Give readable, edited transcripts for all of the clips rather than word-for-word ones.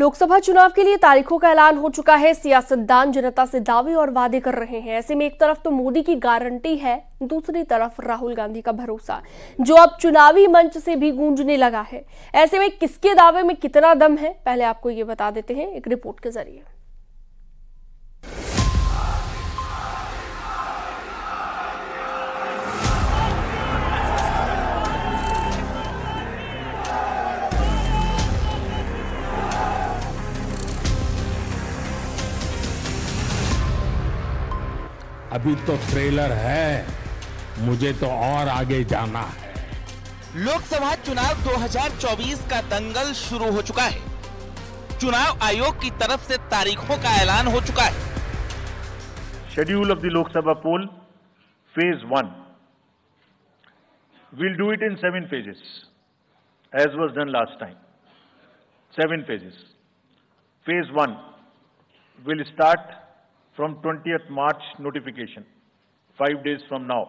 लोकसभा चुनाव के लिए तारीखों का ऐलान हो चुका है। सियासतदान जनता से दावे और वादे कर रहे हैं। ऐसे में एक तरफ तो मोदी की गारंटी है, दूसरी तरफ राहुल गांधी का भरोसा, जो अब चुनावी मंच से भी गूंजने लगा है। ऐसे में किसके दावे में कितना दम है, पहले आपको ये बता देते हैं एक रिपोर्ट के जरिए। अभी तो ट्रेलर है, मुझे तो और आगे जाना है। लोकसभा चुनाव 2024 का दंगल शुरू हो चुका है। चुनाव आयोग की तरफ से तारीखों का ऐलान हो चुका है। Schedule of the Lok Sabha poll, phase 1. We'll do it in 7 phases, as was done last time. 7 phases. Phase 1 will start from 20th March notification, 5 days from now.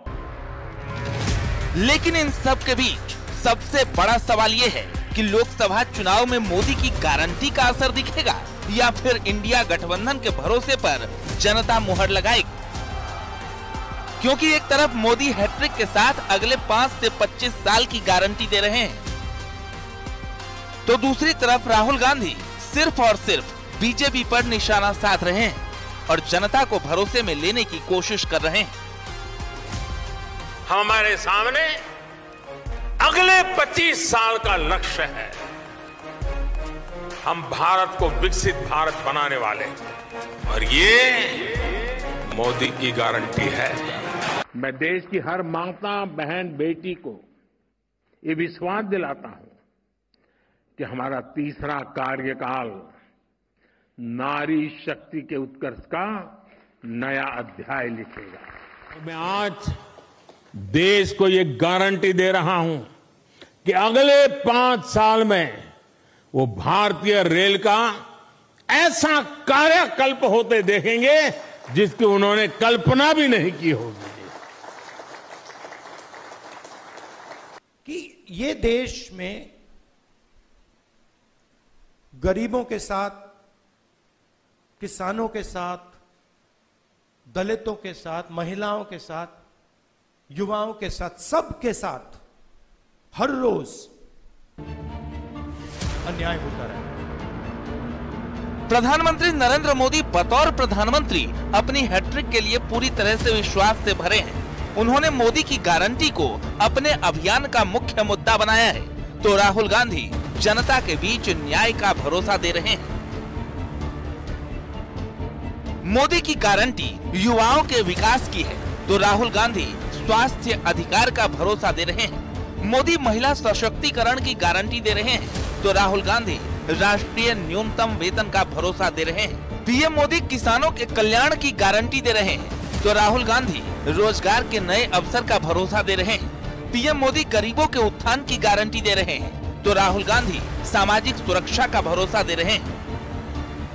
लेकिन इन सब के बीच सबसे बड़ा सवाल ये है कि लोकसभा चुनाव में मोदी की गारंटी का असर दिखेगा या फिर इंडिया गठबंधन के भरोसे पर जनता मुहर लगाएगी। क्योंकि एक तरफ मोदी हैट्रिक के साथ अगले 5 से 25 साल की गारंटी दे रहे हैं, तो दूसरी तरफ राहुल गांधी सिर्फ और सिर्फ बीजेपी पर निशाना साध रहे हैं और जनता को भरोसे में लेने की कोशिश कर रहे हैं। हमारे सामने अगले 25 साल का लक्ष्य है। हम भारत को विकसित भारत बनाने वाले हैं और ये मोदी की गारंटी है। मैं देश की हर माता, बहन, बेटी को ये विश्वास दिलाता हूं कि हमारा तीसरा कार्यकाल नारी शक्ति के उत्कर्ष का नया अध्याय लिखेगा। मैं आज देश को ये गारंटी दे रहा हूं कि अगले 5 साल में वो भारतीय रेल का ऐसा कायाकल्प होते देखेंगे जिसकी उन्होंने कल्पना भी नहीं की होगी। कि ये देश में गरीबों के साथ, किसानों के साथ, दलितों के साथ, महिलाओं के साथ, युवाओं के साथ, सबके साथ हर रोज अन्याय होता रहा। प्रधानमंत्री नरेंद्र मोदी बतौर प्रधानमंत्री अपनी हैट्रिक के लिए पूरी तरह से विश्वास से भरे हैं। उन्होंने मोदी की गारंटी को अपने अभियान का मुख्य मुद्दा बनाया है, तो राहुल गांधी जनता के बीच न्याय का भरोसा दे रहे हैं। मोदी की गारंटी युवाओं के विकास की है, तो राहुल गांधी स्वास्थ्य अधिकार का भरोसा दे रहे हैं। मोदी महिला सशक्तिकरण की गारंटी दे रहे हैं, तो राहुल गांधी राष्ट्रीय न्यूनतम वेतन का भरोसा दे रहे हैं। पीएम मोदी किसानों के कल्याण की गारंटी दे रहे हैं, तो राहुल गांधी रोजगार के नए अवसर का भरोसा दे रहे हैं। पीएम मोदी गरीबों के उत्थान की गारंटी दे रहे हैं, तो राहुल गांधी सामाजिक सुरक्षा का भरोसा दे रहे हैं।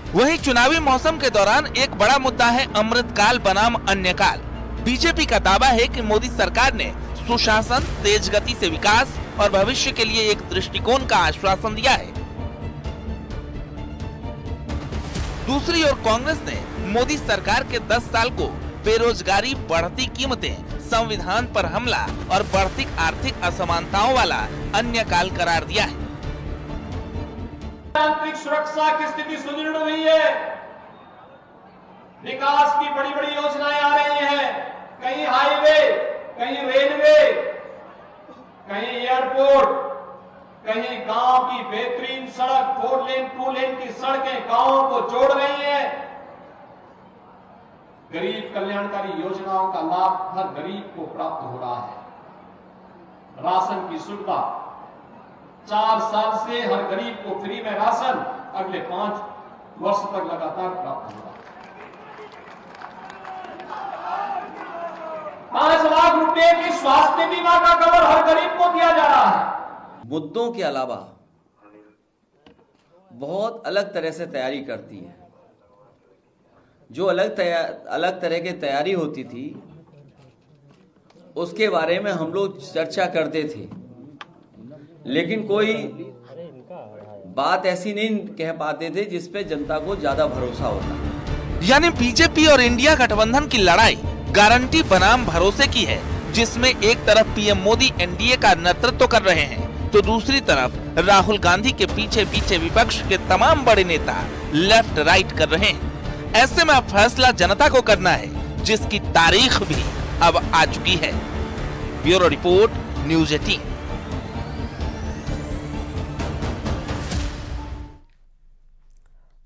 वहीं चुनावी मौसम के दौरान एक बड़ा मुद्दा है अमृतकाल बनाम अन्य काल। बीजेपी का दावा है कि मोदी सरकार ने सुशासन, तेज गति से विकास और भविष्य के लिए एक दृष्टिकोण का आश्वासन दिया है। दूसरी ओर कांग्रेस ने मोदी सरकार के 10 साल को बेरोजगारी, बढ़ती कीमतें, संविधान पर हमला और बढ़ती आर्थिक असमानताओं वाला अन्य काल करार दिया है। आंतरिक सुरक्षा की स्थिति सुदृढ़ हुई है। विकास की बड़ी बड़ी योजनाएं आ रही हैं। कहीं हाईवे, कहीं रेलवे, कहीं एयरपोर्ट, कहीं गांव की बेहतरीन सड़क, 4 लेन 2 लेन की सड़कें गांवों को जोड़ रही हैं। गरीब कल्याणकारी योजनाओं का लाभ हर गरीब को प्राप्त हो रहा है। राशन की सुविधा, 4 साल से हर गरीब को फ्री में राशन, अगले 5 वर्ष तक लगातार प्राप्त होगा। 5 लाख रुपए की स्वास्थ्य बीमा का कवर हर गरीब को दिया जा रहा है। मुद्दों के अलावा बहुत अलग तरह से तैयारी करती है। जो अलग तरह की तैयारी होती थी उसके बारे में हम लोग चर्चा करते थे, लेकिन कोई बात ऐसी नहीं कह पाते थे जिसपे जनता को ज्यादा भरोसा होता। यानी बीजेपी और इंडिया गठबंधन की लड़ाई गारंटी बनाम भरोसे की है, जिसमें एक तरफ पीएम मोदी एनडीए का नेतृत्व कर रहे हैं तो दूसरी तरफ राहुल गांधी के पीछे पीछे विपक्ष के तमाम बड़े नेता लेफ्ट राइट कर रहे हैं। ऐसे में अब फैसला जनता को करना है, जिसकी तारीख भी अब आ चुकी है। Bureau report, news 18।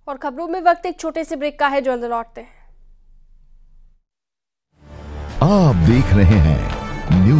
और खबरों में वक्त एक छोटे से ब्रेक का है, जल्द लौटते हैं। आप देख रहे हैं न्यूज़